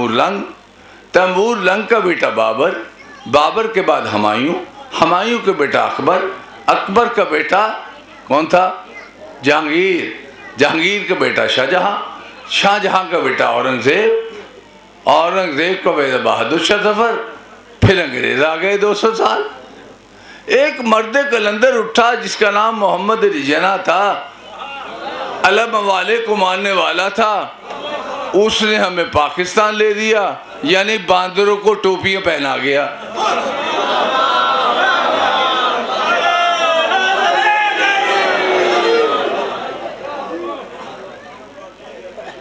Taimur lung, Taimur lung का बेटा बाबर, बाबर के बाद हुमायूं, हुमायूं के बेटा अकबर, अकबर का बेटा कौन था? जहांगीर, जहांगीर का बेटा शाहजहां, शाहजहां का बेटा औरंगजेब, औरंगजेब का बेटा बहादुर शाह जफर। फिर अंग्रेज आ गए 200 साल। एक मर्द कलंदर उठा जिसका नाम मोहम्मद अली जिन्ना था, अलम वाले को मानने वाला था, उसने हमें पाकिस्तान ले दिया, यानी बांदरों को टोपियां पहना गया।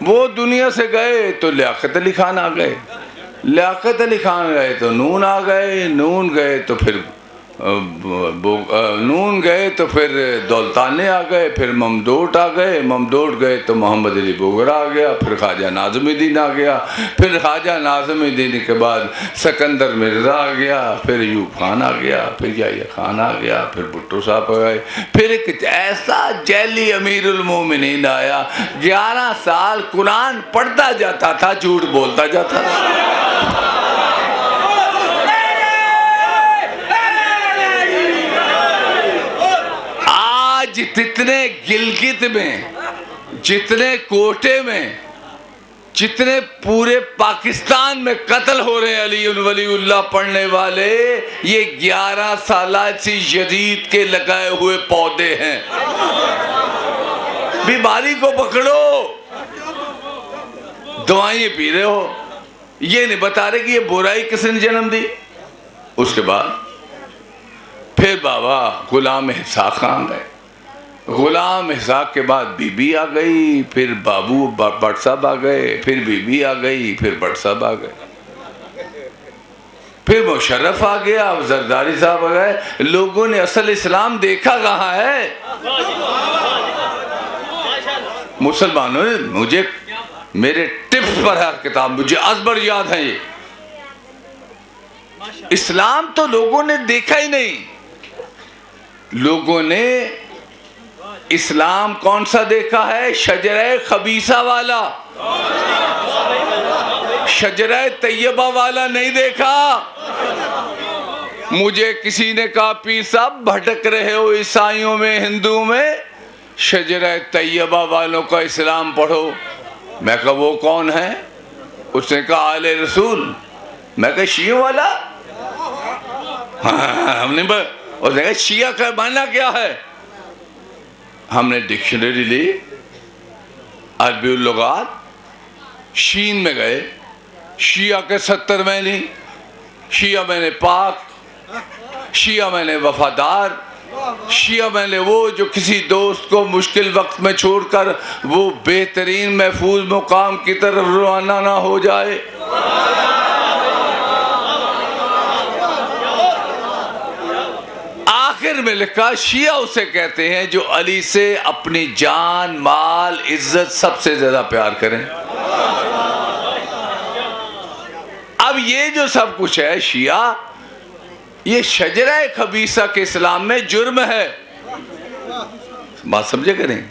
वो दुनिया से गए तो लियाकत अली खान आ गए, लियाकत अली खान गए तो नून आ गए, नून गए तो फिर नून गए तो फिर दौलताने आ गए, फिर ममदोट आ गए, ममदोट गए तो मोहम्मद अली बोगरा आ गया, फिर ख्वाजा नाज़िमुद्दीन आ गया, फिर ख्वाजा नाज़िमुद्दीन के बाद सिकंदर मिर्ज़ा आ गया, फिर यूब खान आ गया, फिर याह्या खान आ गया, फिर भुट्टो साहब आ गए, फिर एक ऐसा जैली अमीरुल मोमिनीन आया, 11 साल कुरान पढ़ता जाता था, झूठ बोलता जाता था। जितने गिलगित में, जितने कोटे में, जितने पूरे पाकिस्तान में कत्ल हो रहे हैं अली वलीउल्लाह पढ़ने वाले, ये 11 सालाची यजीद के लगाए हुए पौधे हैं। बीमारी को पकड़ो, दवाएं पी रहे हो, ये नहीं बता रहे कि ये बुराई किसने जन्म दी। उसके बाद फिर बाबा गुलाम इसहाक खान गए, गुलाम इसहाक के बाद बीबी आ गई, फिर बाबू भट्ट साहब आ गए, फिर बीबी आ गई, फिर भट्ट साहब आ गए, फिर मुशर्रफ आ गया, जरदारी साहब आ गए। लोगों ने असल इस्लाम देखा कहाँ है? मुसलमानों ने मुझे मेरे टिप्स पर है किताब, मुझे अजबर याद है ये। इस्लाम तो लोगों ने देखा ही नहीं। लोगों ने इस्लाम कौन सा देखा है? शजरे खबीसा वाला, शजरे तैयबा वाला नहीं देखा। मुझे किसी ने कहा पीर साहब भटक रहे हो ईसाइयों में, हिंदुओं में, शजरे तैयबा वालों का इस्लाम पढ़ो। मैं कहा वो कौन है? उसने कहा आले रसूल। मैं कहा शिया वाला? हाँ, हमने उसने कहा शिया का माना क्या है? हमने डिक्शनरी ली, अरबी लुगात, शीन में गए, शिया के 70 मैंने, शिया मैंने पाक, शिया मैंने वफादार, शिया मैंने वो जो किसी दोस्त को मुश्किल वक्त में छोड़कर वो बेहतरीन महफूज मुकाम की तरफ रवाना ना हो जाए। आखिर में लिखा शिया उसे कहते हैं जो अली से अपनी जान, माल, इज्जत सबसे ज्यादा प्यार करें। अब ये जो सब कुछ है शिया, ये शजरा खबीसा के इस्लाम में जुर्म है। बात समझे करें।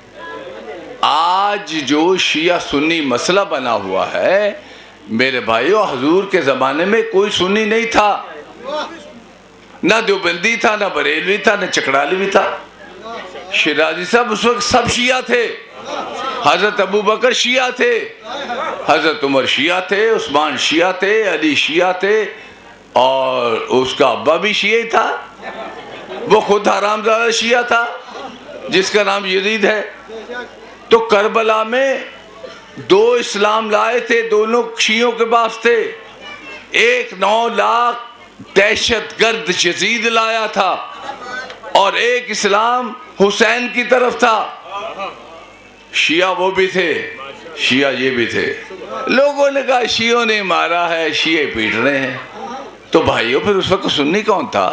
आज जो शिया सुन्नी मसला बना हुआ है, मेरे भाइयों, हुजूर के ज़माने में कोई सुन्नी नहीं था, ना देवबंदी था, ना बरेलवी था, ना चकड़ालवी था। शिराजी साहब उस वक्त सब शिया थे। हजरत अबू बकर शिया थे, हजरत उमर शिया थे, उस्मान शिया थे, अली शिया थे, और उसका अब्बा भी शिया था। वो खुद हरामजादा शिया था जिसका नाम यजीद है। तो करबला में 2 इस्लाम लाए थे, दोनों शियों के पास थे। एक 9 लाख दहशतगर्द यजीद लाया था और एक इस्लाम हुसैन की तरफ था। शिया वो भी थे, शिया ये भी थे। लोगों ने कहा शियों ने मारा है, शिये पीट रहे हैं। तो भाइयों फिर उस वक्त सुन्नी कौन था?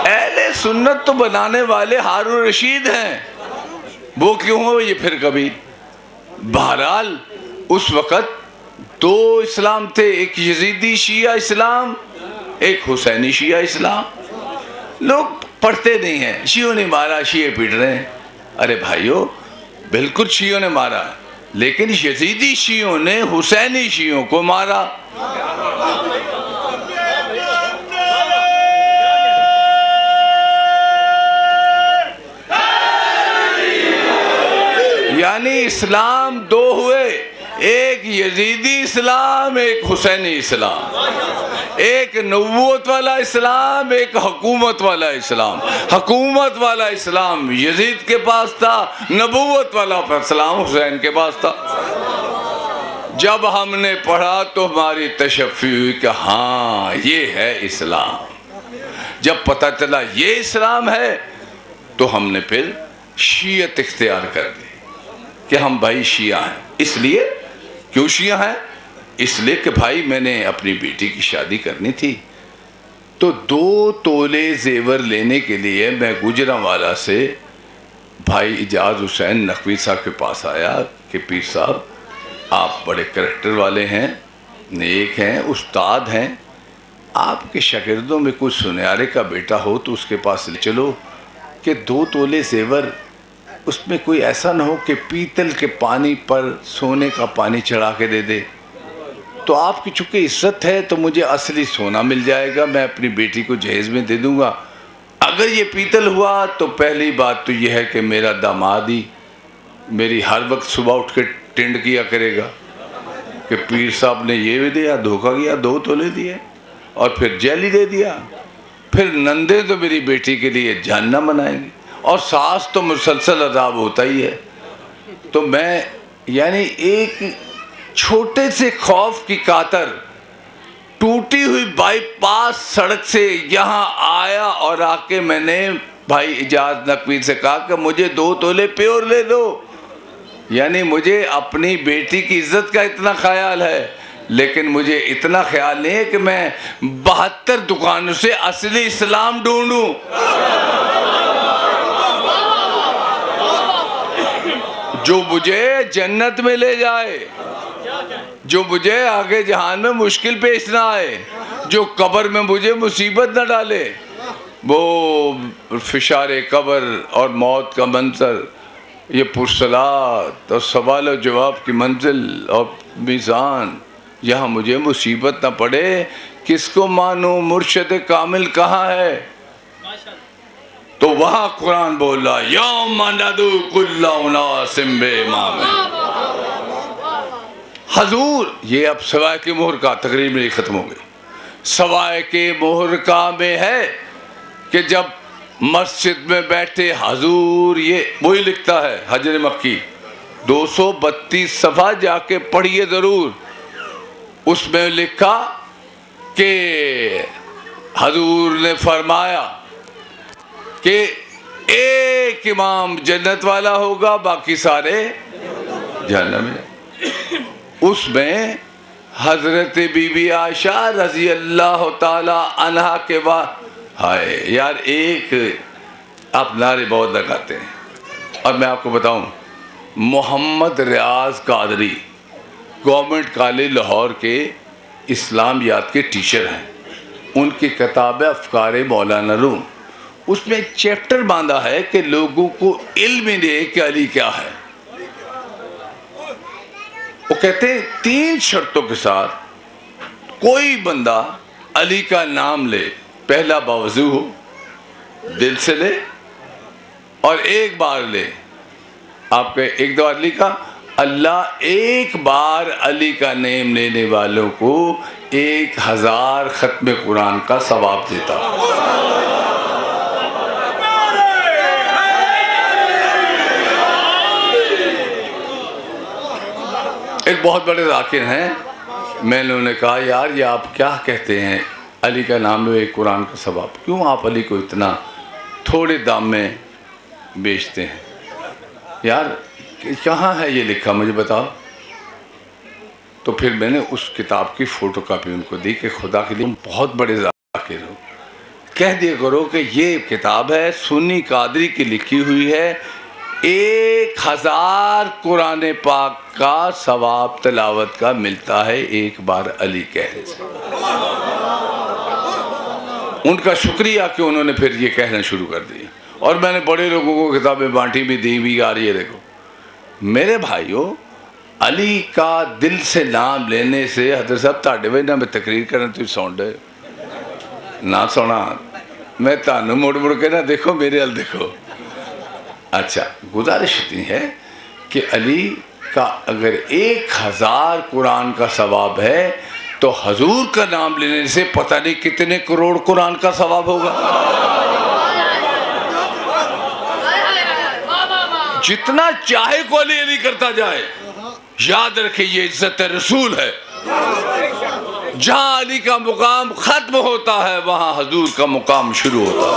अहले सुन्नत तो बनाने वाले हारून रशीद हैं। वो क्यों हो ये फिर कभी। बहरहाल उस वक्त 2 इस्लाम थे, एक यजीदी शिया इस्लाम, एक हुसैनी शिया इस्लाम। लोग पढ़ते नहीं हैं, शियों ने मारा, शिये पीट रहे हैं। अरे भाइयों, बिल्कुल शियों ने मारा, लेकिन यजीदी शियों ने हुसैनी शियों को मारा। यानी इस्लाम दो हुए, एक यजीदी इस्लाम, एक हुसैनी इस्लाम, एक नबूवत वाला इस्लाम, एक हुकूमत वाला इस्लाम। हुकूमत वाला इस्लाम यजीद के पास था, नबूवत वाला इस्लाम हुसैन के पास था। जब हमने पढ़ा तो हमारी तशफ़ी हुई कि हाँ ये है इस्लाम। जब पता चला ये इस्लाम है तो हमने फिर शीयत इख्तियार कर दी कि हम भाई शिया हैं। इसलिए क्यों शिया हैं? इसलिए कि भाई मैंने अपनी बेटी की शादी करनी थी, तो 2 तोले जेवर लेने के लिए मैं गुजरांवाला से भाई इजाज़ हुसैन नकवी साहब के पास आया कि पीर साहब आप बड़े करैक्टर वाले हैं, नेक हैं, उस्ताद हैं, आपके शागिर्दों में कुछ सुनहरे का बेटा हो तो उसके पास ले चलो कि 2 तोले जेवर, उसमें कोई ऐसा ना हो कि पीतल के पानी पर सोने का पानी चढ़ा के दे दे। तो आपकी चूँकि इज्जत है तो मुझे असली सोना मिल जाएगा, मैं अपनी बेटी को जहेज में दे दूँगा। अगर ये पीतल हुआ तो पहली बात तो यह है कि मेरा दामाद ही मेरी हर वक्त सुबह उठ के टिंड किया करेगा कि पीर साहब ने ये भी दिया, धोखा किया, 2 तोले दिए और फिर जेली दे दिया। फिर नंदे तो मेरी बेटी के लिए जहन्नम बनाएंगे और सास तो मुसलसल अजाब होता ही है। तो मैं यानी एक छोटे से खौफ की खातिर टूटी हुई बाईपास सड़क से यहाँ आया और आके मैंने भाई इजाज़ नकवी से कहा कि मुझे 2 तोले प्योर ले दो। यानी मुझे अपनी बेटी की इज्जत का इतना ख्याल है, लेकिन मुझे इतना ख्याल नहीं है कि मैं 72 दुकानों से असली इस्लाम ढूंढूं। जो मुझे जन्नत में ले जाए, जो मुझे आगे जहान में मुश्किल पेश ना आए, जो कब्र में मुझे मुसीबत ना डाले। वो फिशारे कब्र और मौत का मंजर, ये पुरसलात और सवाल और जवाब की मंजिल और मीज़ान, यहाँ मुझे मुसीबत ना पड़े। किसको मानूं, मुर्शिद कामिल कहाँ है? तो वहाँ कुरान बोल रहा यौम नदू कुल्ला उनासिम बिइमाम। हजूर ये अब सवाए की मोहर का तकरीर मेरी ख़त्म हो गई। सवाए के मोहर का में है कि जब मस्जिद में बैठे हजूर, ये वही लिखता है हजर मक्की 232 सफ़ा, जाके पढ़िए ज़रूर। उसमें लिखा कि हजूर ने फरमाया कि एक इमाम जन्नत वाला होगा, बाकी सारे जहन्नम में। उसमें हजरत बीबी आयशा रजी अल्लाह ताला अन्हा के बाद, हाय यार एक आप नारे बहुत लगाते हैं। और मैं आपको बताऊं, मोहम्मद रियाज कादरी गवर्नमेंट कॉलेज लाहौर के इस्लामियात के टीचर हैं। उनकी किताब अफ़कार मौलाना रूम, उसमें एक चैप्टर बांधा है कि लोगों को इल्म दे कि अली क्या है। वो कहते हैं 3 शर्तों के साथ कोई बंदा अली का नाम ले। पहला बावजू हो, दिल से ले और एक बार ले। आपके एक दो अली का, अल्लाह एक बार अली का नेम लेने वालों को 1000 खत्म कुरान का सवाब देता। एक बहुत बड़े ज़ाकिर हैं, मैंने उन्हें कहा यार ये आप क्या कहते हैं, अली का नाम में एक कुरान का सवाब, क्यों आप अली को इतना थोड़े दाम में बेचते हैं? यार कहाँ है ये लिखा, मुझे बताओ। तो फिर मैंने उस किताब की फ़ोटो कापी उनको दी कि खुदा के लिए बहुत बड़े ज़ाकिर हो, कह दिया करो कि ये किताब है सुन्नी कादरी की लिखी हुई है, 1000 कुरान पाक का सवाब तिलावत का मिलता है एक बार अली कहने से। उनका शुक्रिया कि उन्होंने फिर ये कहना शुरू कर दिया। और मैंने बड़े लोगों को किताबें बांटी भी, दी भी। यार ये देखो मेरे भाइयों, अली का दिल से नाम लेने से हजरत साहब ताड़े वे ना मैं तकरीर करना तुम सुन रहे ना सुना, मैं तानू मुड़ मुड़ के ना देखो मेरे हल देखो। अच्छा, गुजारिश इतनी है कि अली का अगर 1000 कुरान का सवाब है तो हजूर का नाम लेने से पता नहीं कितने करोड़ कुरान का सवाब होगा। जितना चाहे को अली अली करता जाए, याद रखे ये इज्जत रसूल है। जहां अली का मुकाम खत्म होता है वहां हजूर का मुकाम शुरू होता है,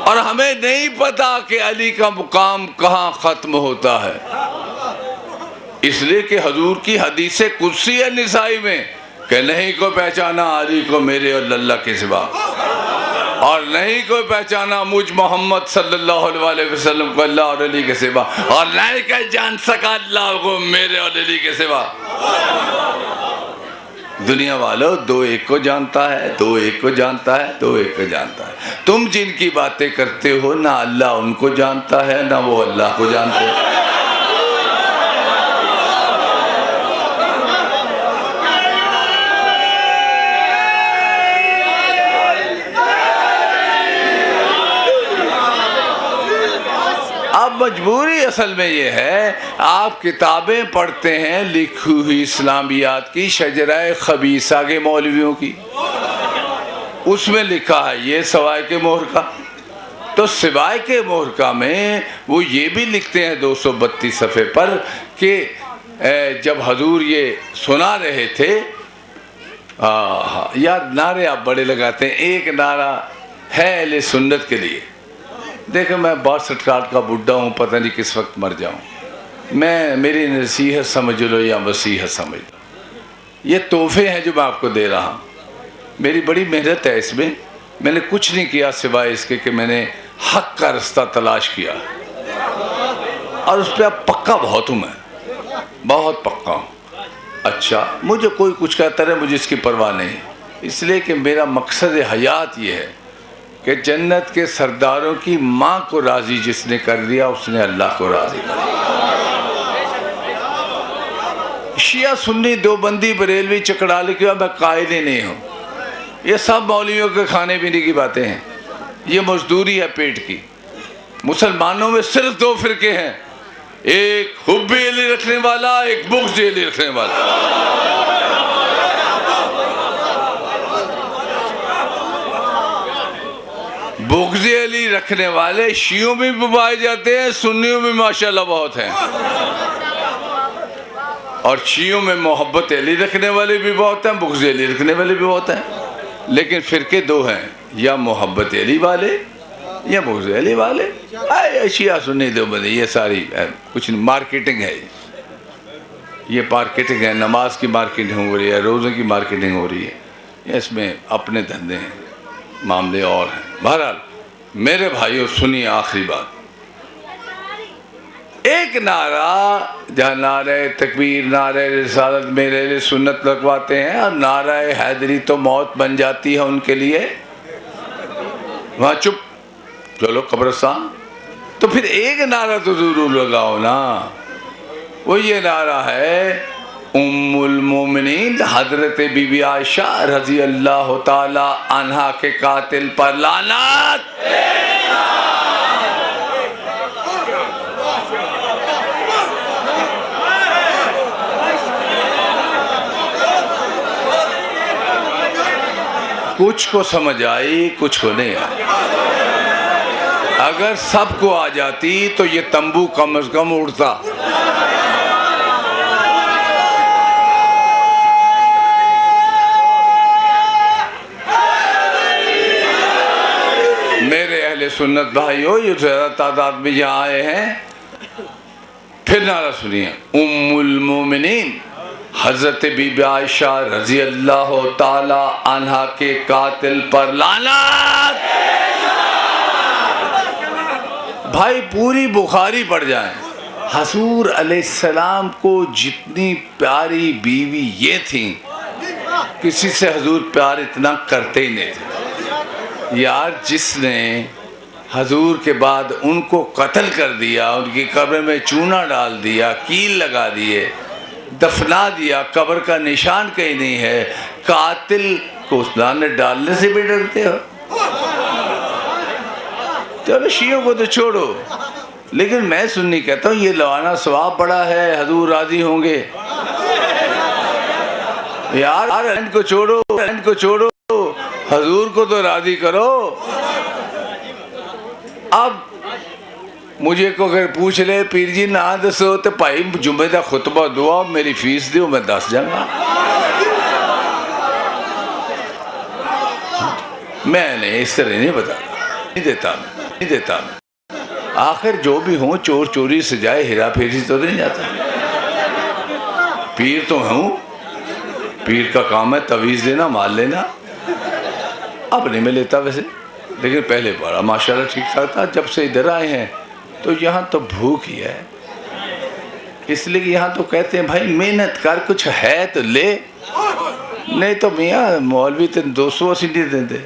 और हमें नहीं पता कि अली का मुकाम कहां खत्म होता है। इसलिए कि हजूर की हदीस कुदसी है निसाई में कि नहीं को पहचाना अली को मेरे और अल्लाह के सिवा, और नहीं कोई पहचाना मुझ मोहम्मद सल्लल्लाहु अलैहि वसल्लम को अल्लाह और अली के सिवा, और नहीं कोई जान सका अल्लाह को मेरे और अली के सिवा। दुनिया वालों, 2 एक को जानता है, 2 एक को जानता है, 2 एक को जानता है। तुम जिनकी बातें करते हो ना अल्लाह उनको जानता है ना वो अल्लाह को जानते हैं। अब मजबूरी असल में ये है, आप किताबें पढ़ते हैं लिखी हुई इस्लामियात की, शजरा खबीसा के मौलवियों की, उसमें लिखा है ये सिवाय के मोहर का। तो सिवाय के मोहर का में वो ये भी लिखते हैं 232 सफ़े पर कि जब हजूर ये सुना रहे थे, यार नारे आप बड़े लगाते हैं। एक नारा है अहले सुन्नत के लिए, देखो मैं 62 साल का बुढ़ा हूँ, पता नहीं किस वक्त मर जाऊँ। मेरी नसीहत समझ लो या वसीहत समझ लो, ये तोहफे हैं जो मैं आपको दे रहा हूँ। मेरी बड़ी मेहनत है इसमें, मैंने कुछ नहीं किया सिवाय इसके कि मैंने हक का रास्ता तलाश किया, और उस पर अब पक्का बहुत हूँ, मैं बहुत पक्का हूँ। अच्छा, मुझे कोई कुछ कहता रहे, मुझे इसकी परवाह नहीं, इसलिए कि मेरा मकसद हयात ये है कि जन्नत के सरदारों की माँ को राज़ी जिसने कर दिया उसने अल्लाह को राज़ी कर दिया। शिया सुन्नी देवबंदी बरेलवी चकड़ाली की मैं कायल ही नहीं हूँ, ये सब मौलवियों के खाने पीने की बातें हैं, ये मजदूरी है पेट की। मुसलमानों में सिर्फ 2 फ़िरके हैं, एक हुब्बे अली रखने वाला, एक बुग़्ज़ अली रखने वाला। बुग़्ज़ अली रखने वाले शियों में भी पाए जाते हैं, सुन्नियों में माशाल्लाह बहुत हैं, और शियों में मोहब्बत अली रखने वाले भी बहुत हैं, बुग़्ज़ अली रखने वाले भी बहुत हैं। लेकिन फ़िरके 2 हैं, या मोहब्बत अली वाले या बुग़्ज़ अली वाले। शिया सुन्नी देवबंदी ये सारी कुछ मार्केटिंग है, ये मार्केटिंग है, नमाज की मार्केटिंग हो रही है, रोज़ों की मार्केटिंग हो रही है, इसमें अपने धंधे हैं, मामले और हैं। बहरहाल मेरे भाइयों सुनिए, आखिरी बात, एक नारा जहाँ नारे तकबीर, नारे रिसालत मेरे सुन्नत लगवाते हैं, और नारा हैदरी तो मौत बन जाती है उनके लिए, वहाँ चुप चलो कब्रिस्तान। तो फिर एक नारा तो जरूर लगाओ ना, वो ये नारा है उम्मुल मोमिनीन हजरत बीबी आयशा रजी अल्लाह ताला अन्हा के कातिल पर लानत। कुछ को समझ आई, कुछ को नहीं आई। अगर सबको आ जाती तो ये तंबू कम से कम उड़ता। मेरे अहले सुन्नत भाइयों, ये ज़्यादा तादाद में यहाँ आए हैं, फिर नारा सुनिए, उम्मुल मोमिनीन हजरत बीबी आयशा रजी अल्लाह ताला अन्हा के कातिल पर लानत। भाई पूरी बुखारी पड़ जाए, हजूर अलैहिस्सलाम को जितनी प्यारी बीवी ये थी, किसी से हजूर प्यार इतना करते ही नहीं थे। यार जिसने हजूर के बाद उनको कत्ल कर दिया, उनकी कब्र में चूना डाल दिया, कील लगा दिए, दफना दिया, कब्र का निशान कहीं नहीं है। कातिल को लानत डालने से भी डरते हो? चलो शियों को तो छोड़ो, लेकिन मैं सुन्नी कहता हूँ ये लवाना सवाब बड़ा है, हजूर राजी होंगे। यार इनको छोड़ो, इनको छोड़ो, हजूर को तो राजी करो। अब मुझे को अगर पूछ ले पीर जी ना दसो तो भाई जुम्मे का खुतबा दुआ मेरी फीस दो, मैं दस जाऊंगा। मैंने इस तरह नहीं बता, नहीं देता। आखिर जो भी हो चोर चोरी से जाए, हेरा फेरी तो नहीं जाता। पीर तो हूँ, पीर का काम है तवीज़ देना, माल लेना। अब नहीं मैं लेता वैसे, लेकिन पहले बड़ा माशाल्लाह ठीक ठाक था। जब से इधर आए हैं तो यहाँ तो भूख ही है, इसलिए कि यहाँ तो कहते हैं भाई मेहनत कर, कुछ है तो ले, नहीं तो मियाँ मौलवी तो 280 नहीं देते।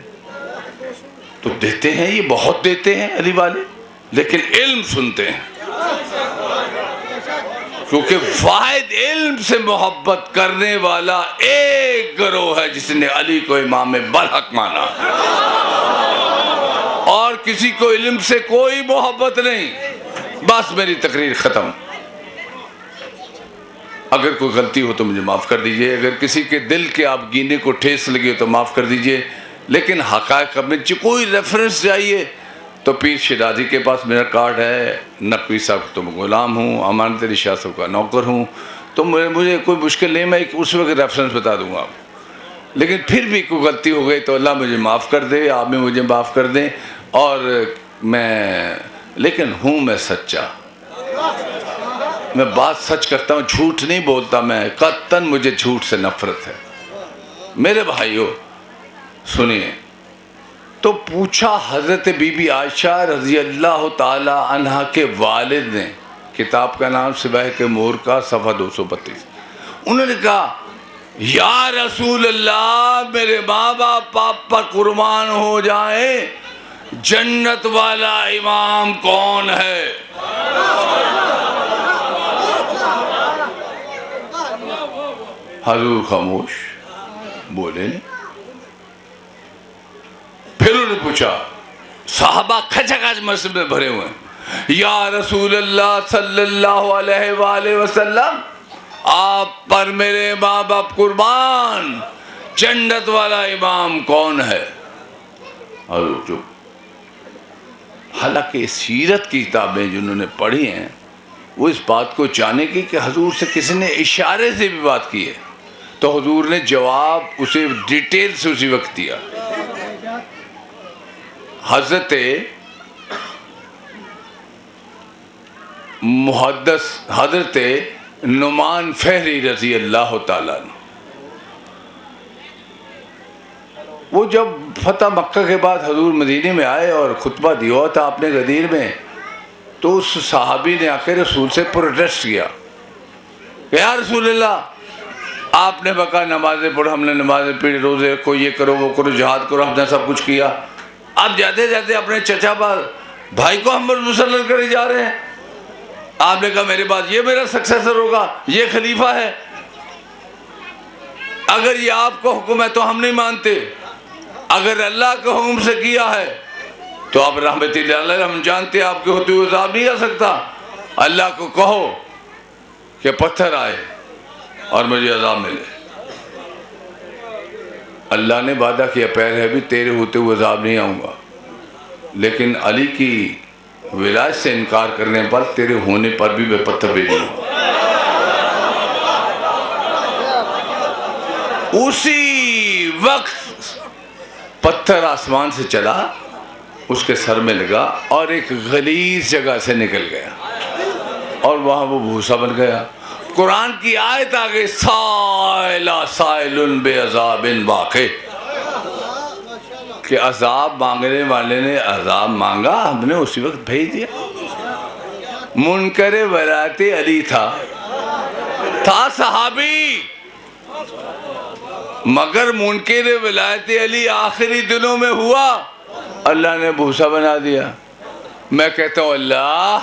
तो देते हैं, ये बहुत देते हैं अली वाले, लेकिन इल्म सुनते हैं, क्योंकि वाहिद इल्म से मोहब्बत करने वाला एक गिरोह है जिसने अली को इमाम बरहक माना, और किसी को इल्म से कोई मोहब्बत नहीं। बस मेरी तकरीर खत्म। अगर कोई गलती हो तो मुझे माफ़ कर दीजिए, अगर किसी के दिल के आप गीने को ठेस लगे तो माफ़ कर दीजिए, लेकिन हक़ाइक़ में कोई रेफरेंस चाहिए तो पीर शिराजी के पास मेरा कार्ड है, नकवी साहब तो मैं ग़ुलाम हूँ, अमानत अली शाह साहब का नौकर हूँ, तो मुझे कोई मुश्किल नहीं, मैं उस वक्त रेफरेंस बता दूँगा। लेकिन फिर भी कोई गलती हो गई तो अल्लाह मुझे माफ़ कर दे, आप भी मुझे माफ़ कर दें। और लेकिन हूँ मैं सच्चा, मैं बात सच करता हूँ, झूठ नहीं बोलता मैं, कतन मुझे झूठ से नफरत है। मेरे भाइयों सुनिए, तो पूछा हज़रत बीबी आयशा रज़ी अल्लाह ताला अन्हा के वालिद ने, किताब का नाम सिवाह के मोर का सफ़ा 232, उन्होंने कहा या रसूल अल्लाह मेरे माँ बाप पाप पर कुर्बान हो जाए, जन्नत वाला इमाम कौन है? हजूर खामोश, बोले नहीं। फिर उन्होंने पूछा, साहबा खचाखच मस्जिद में भरे हुए हैं, या रसूल अल्लाह सल्लल्लाहु अलैहि वसल्लम आप पर मेरे माँ बाप कुर्बान, जन्नत वाला इमाम कौन है? और जो हालांकि सीरत की किताबें जिन्होंने पढ़ी हैं वो इस बात को जाने की कि हजूर से किसी ने इशारे से भी बात की है, तो हजूर ने जवाब उसे डिटेल से उसी वक्त दिया। हज़रत नुमान फहरी रज़ी अल्लाह ताला, वो जब फतह मक्का के बाद हजूर मदीने में आए और खुतबा दिया था आपने गदीर में, तो उस सहाबी ने आकर रसूल से प्रोटेस्ट किया, या रसूल अल्लाह आपने बका नमाज़ें पढ़ो, हमने नमाज़ें पढ़ी, रोज़े को ये करो वो करो, जहाद करो, हमने सब कुछ किया, आप जाते जाते अपने चचा भाई को हम मुसल्लत करे जा रहे हैं। आपने कहा मेरे बाद ये मेरा सक्सेसर होगा, ये खलीफा है, अगर ये आपका हुक्म है तो हम नहीं मानते, अगर अल्लाह के हुक्म से किया है तो आप रहमतुल्लाह अलैह, हम जानते हैं आपके होते हुए अज़ाब नहीं आ सकता, अल्लाह को कहो कि पत्थर आए और मुझे अज़ाब मिले। अल्लाह ने वादा किया पैर है भी तेरे होते हुए अज़ाब नहीं आऊँगा, लेकिन अली की विलायत से इनकार करने पर तेरे होने पर भी मैं पत्थर भेजूंगा। उसी वक्त पत्थर आसमान से चला, उसके सर में लगा और एक गलीज जगह से निकल गया और वहाँ वो भूसा बन गया। कुरान की आयत आ गई, साइला साइलुन बेअज़ाबिन वाक़े, कि अज़ाब मांगने वाले ने अज़ाब मांगा, हमने उसी वक्त भेज दिया। मुनकर वलायत अली था सहाबी, मगर मुनकर वलायत अली आखिरी दिनों में हुआ, अल्लाह ने भूसा बना दिया। मैं कहता हूँ अल्लाह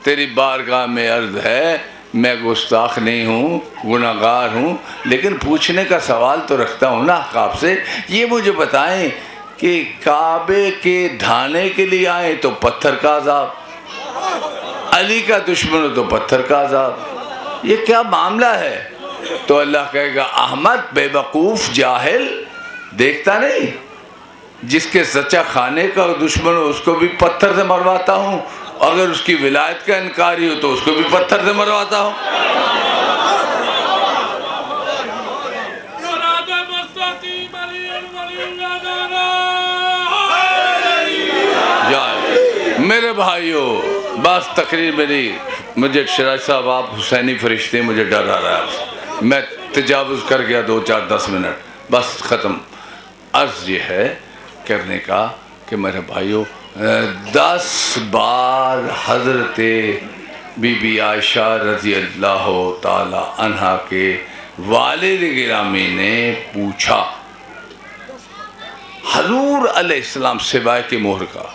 तेरी बारगाह में अर्ज है, मैं गुस्ताख नहीं हूँ, गुनाहगार हूँ, लेकिन पूछने का सवाल तो रखता हूँ ना आपसे। ये मुझे बताएं कि काबे के ढाने के लिए आए तो पत्थर का अजाब, अली का दुश्मन हो तो पत्थर का अजाब, ये क्या मामला है? तो अल्लाह कहेगा अहमद बेवकूफ़ जाहिल, देखता नहीं, जिसके सच्चा खाने का दुश्मन हो उसको भी पत्थर से मरवाता हूँ, अगर उसकी विलायत का इनकारी हो तो उसको भी पत्थर से मरवाता हूँ। मेरे भाइयों, बस तकरीर मेरी, मुझे शराज साहब आप हुसैनी फरिश्ते, मुझे डर आ रहा है, मैं तजावुज़ कर गया 2-4-10 मिनट, बस ख़त्म। अर्ज़ ये है करने का कि मेरे भाइयों 10 बार हज़रत बीबी आयशा रज़ी अल्लाह ताला अन्हा के वालिद गिरामी ने पूछा हज़ूर अलैहिस्सलाम सिवाय के मोहर का।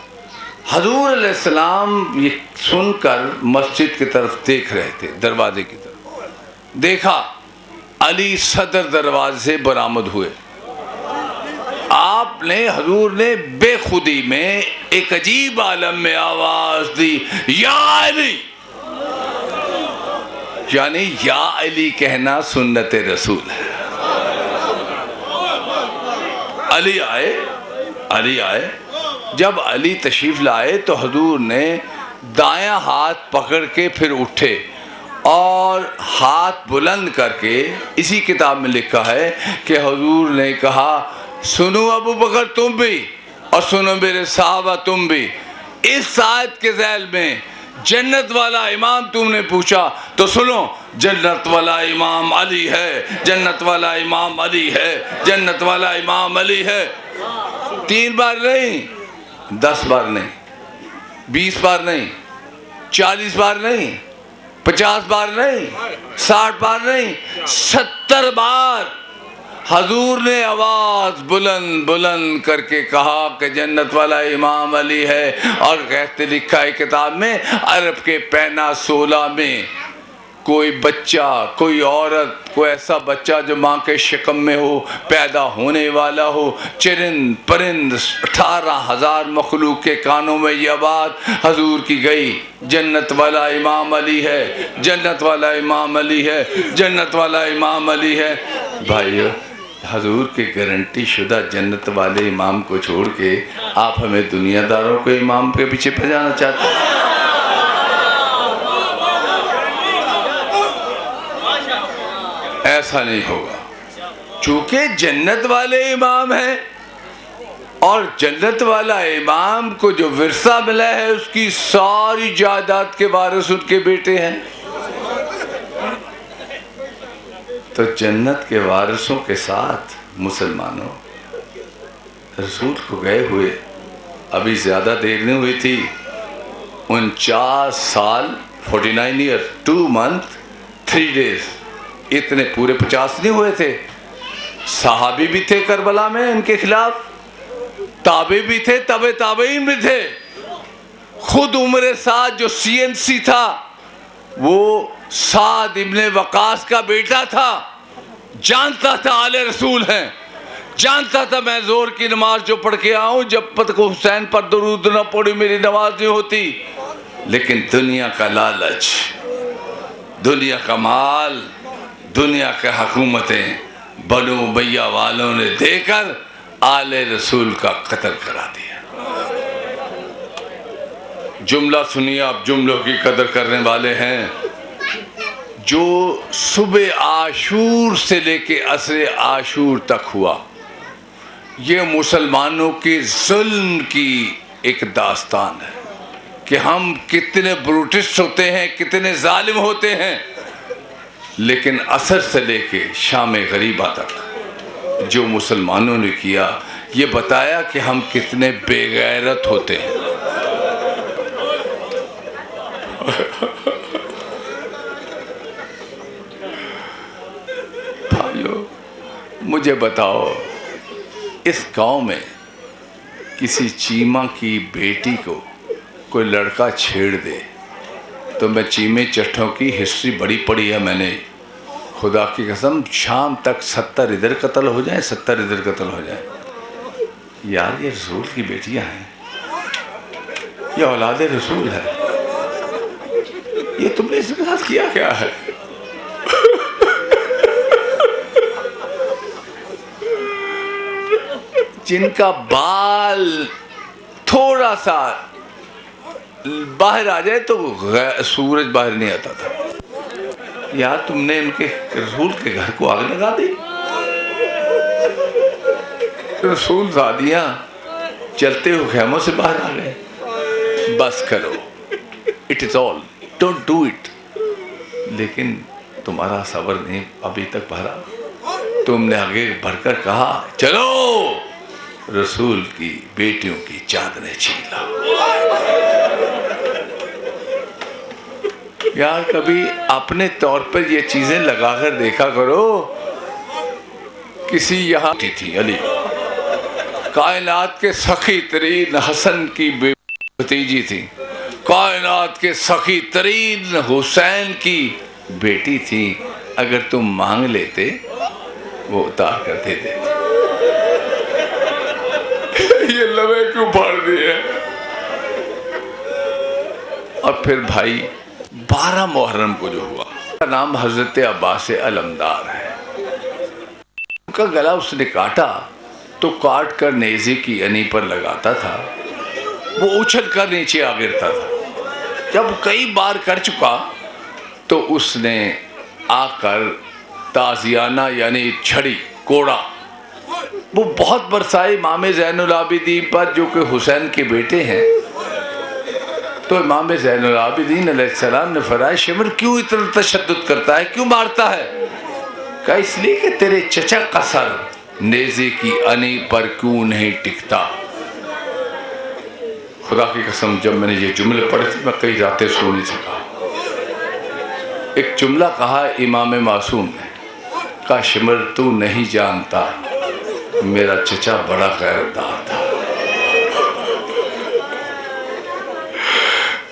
हज़ूर अलैहिस्सलाम ये सुनकर मस्जिद की तरफ देख रहे थे, दरवाजे की तरफ देखा, अली सदर दरवाजे से बरामद हुए। आपने हजूर ने बेखुदी में एक अजीब आलम में आवाज दी, या अली, यानी या अली कहना सुन्नत रसूल है। अली आए, अली आए। जब अली तशरीफ लाए तो हजूर ने दायां हाथ पकड़ के फिर उठे और हाथ बुलंद करके, इसी किताब में लिखा है कि हजूर ने कहा सुनो अबू बकर तुम भी, और सुनो मेरे साहबा तुम भी, इस आयत के ज़ैल में जन्नत वाला इमाम तुमने पूछा तो सुनो, जन्नत वाला इमाम अली है, जन्नत वाला इमाम अली है, जन्नत वाला इमाम अली है। 3 बार नहीं, 10 बार नहीं, 20 बार नहीं, 40 बार नहीं, 50 बार नहीं, 60 बार नहीं, 70 बार हजूर ने आवाज बुलंद बुलंद करके कहा कि जन्नत वाला इमाम अली है। और कहते लिखा है किताब में, अरब के पैना 16 में कोई बच्चा, कोई औरत, कोई ऐसा बच्चा जो माँ के शिकम में हो, पैदा होने वाला हो, चरिंद परिंद 18,000 मखलूक के कानों में यह बात हजूर की गई, जन्नत वाला इमाम अली है, जन्नत वाला इमाम अली है, जन्नत वाला इमाम अली है। भाइयों, हजूर के गारंटी शुदा जन्नत वाले इमाम को छोड़ के आप हमें दुनियादारों के इमाम के पीछे भजाना चाहते हैं। ऐसा नहीं होगा, चूंकि जन्नत वाले इमाम है और जन्नत वाला इमाम को जो विरसा मिला है उसकी सारी जायदाद के वारिस उनके बेटे हैं। तो जन्नत के वारिसों के साथ मुसलमानों रसूल को गए हुए अभी ज़्यादा देर नहीं हुई थी, 49 साल 49 ईयर 2 मंथ 3 डेज, इतने पूरे 50 नहीं हुए थे। सहाबी भी थे करबला में इनके खिलाफ, ताबे भी थे, तबे ताबेइन भी थे। खुद उम्र साद जो CNC था वो साद इब्ने वकास का बेटा था, जानता था आले रसूल हैं, जानता था मैं जोर की नमाज जो पढ़ के आऊं जब तक हुसैन पर दरूद न पढ़ी मेरी नमाज नहीं होती। लेकिन दुनिया का लालच, दुनिया का माल, दुनिया के हुकूमतें बनु उमय्या वालों ने देकर आले रसूल का कत्ल करा दिया। जुमला सुनिए आप, जुमलों की कदर करने वाले हैं। जो सुबह आशूर से लेके असरे आशूर तक हुआ, ये मुसलमानों के जुल्म की एक दास्तान है कि हम कितने ब्रूटिस्ट होते हैं, कितने जालिम होते हैं। लेकिन असर से लेके शाम गरीबा तक जो मुसलमानों ने किया, ये बताया कि हम कितने बेगैरत होते हैं। भाइयों, मुझे बताओ, इस गांव में किसी चीमा की बेटी को कोई लड़का छेड़ दे तो मैं चीमे चट्टों की हिस्ट्री बड़ी पढ़ी है मैंने, खुदा की कसम, शाम तक 70 इधर कत्ल हो जाए, 70 इधर कत्ल हो जाए। यार ये रसूल की बेटियां हैं, ये औलाद रसूल है, ये तुमने इसके साथ किया क्या है? जिनका बाल थोड़ा सा बाहर आ जाए तो सूरज बाहर नहीं आता था। यार तुमने इनके रसूल के घर को आग लगा दी। रसूल ज़ादियाँ चलते हुए खेमों से बाहर आ गए। बस करो, it is all, don't do it. लेकिन तुम्हारा सब्र नहीं अभी तक भरा। तुमने आगे बढ़कर कहा चलो रसूल की बेटियों की चादरें छीन लो। यार कभी अपने तौर पर ये चीजें लगाकर देखा करो। किसी यहाँ थी अली, कायनात के सखी तरीन हसन की भतीजी थी, कायनात के सखी तरीन हुसैन की बेटी थी। अगर तुम मांग लेते वो उतार कर दे देते। ये लवे क्यों फाड़ दिए? और फिर भाई 12 मुहर्रम को जो हुआ, उसका नाम हजरत अब्बास अलमदार है। उनका गला उसने काटा तो काट कर नेज़े की अनी पर लगाता था, वो उछल कर नीचे आ गिरता था। जब कई बार कर चुका तो उसने आकर ताजियाना यानी छड़ी कोड़ा वो बहुत बरसाए इमाम ज़ैनुल आबिदीन पर, जो कि हुसैन के बेटे हैं। तो इमाम ज़ैनुल आबिदीन अलैहिस्सलाम ने फरमाया शिमर क्यों इतना तशद्दुद करता है, क्यों मारता है? कहा इसलिए कि तेरे चचा का सर नेज़े की अनी पर क्यों नहीं टिकता। खुदा की कसम जब मैंने ये जुमले पढ़े थे मैं कई रातें सो नहीं सका। एक जुमला कहा इमाम मासूम ने, कहा शिमर तू नहीं जानता मेरा चचा बड़ा गैरदार था,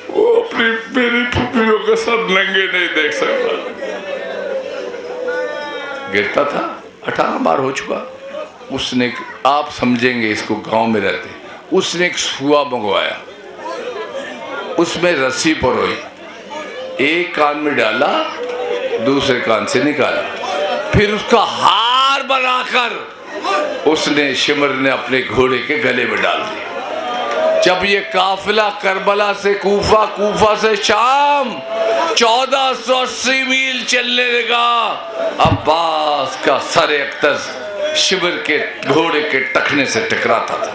वो अपनी मेरी फुफियों का सर नंगे नहीं देख सकता। गिरता था, 18 बार हो चुका। उसने, आप समझेंगे इसको, गांव में रहते, उसने एक सुआ मंगवाया, उसमें रस्सी परोई, एक कान में डाला दूसरे कान से निकाला, फिर उसका हार बनाकर उसने शिमर ने अपने घोड़े के गले में डाल दिया। जब ये काफिला करबला से कूफा, कूफा से शाम 1480 मील चलने लगा, अब्बास का सर अक्तस शिमर के घोड़े के टखने से टकराता था।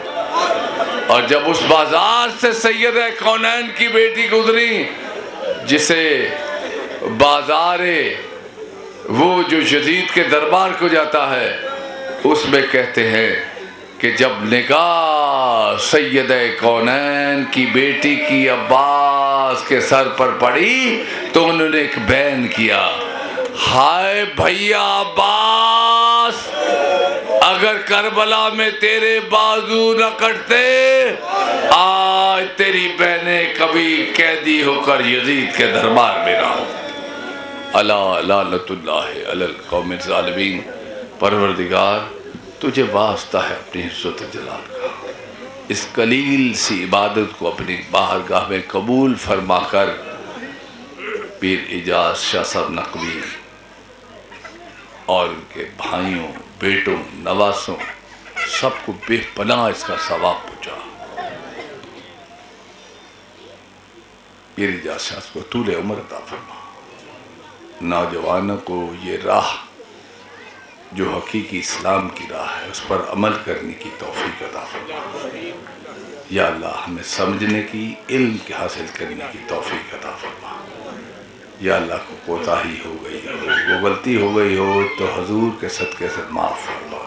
और जब उस बाजार से सैयद कौनैन की बेटी गुजरी, जिसे बाजारे वो जो यजीद के दरबार को जाता है, उसमें कहते हैं कि जब निगाह सैयद कौनैन की बेटी की अब्बास के सर पर पड़ी तो उन्होंने एक बैन किया, हाय भैया अब्बास, अगर करबला में तेरे बाजू न कटते आज तेरी बहनें कभी कैदी होकर यजीद के दरबार में ना हो। अला लानतुल्लाहि अलल कौमिल ज़ालिमीन। परवरदिगार तुझे वास्ता है अपनी इज़्ज़त जलाल का, इस कलील सी इबादत को अपनी बारगाह में कबूल फरमाकर पीर इजाज़ शाह साहब नकवी और उनके भाइयों, बेटों, नवासों सबको बेपनाह इसका सवाब पहुँचा। पीर इजाज़ शाह को तूले उम्र अता फरमा, नौजवानों को ये राह जो हकीकी इस्लाम की राह है उस पर अमल करने की तौफीक अता फरमा। या अल्लाह हमें समझने की, इल्म के हासिल करने की तौफीक अता फरमा। या अल्लाह को कोताही हो गई हो, वो गलती हो गई हो तो हजूर के सदक़े से माफ़ फरमा।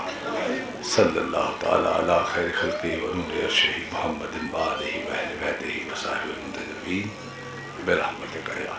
सल्लल्लाहु तआला अला खैर खल्क़िही व नूरि अर्शिही मुहम्मदिन व आलिही व अहलि बैतिही व सहबिही मुंतजबीन बिरहमतिका या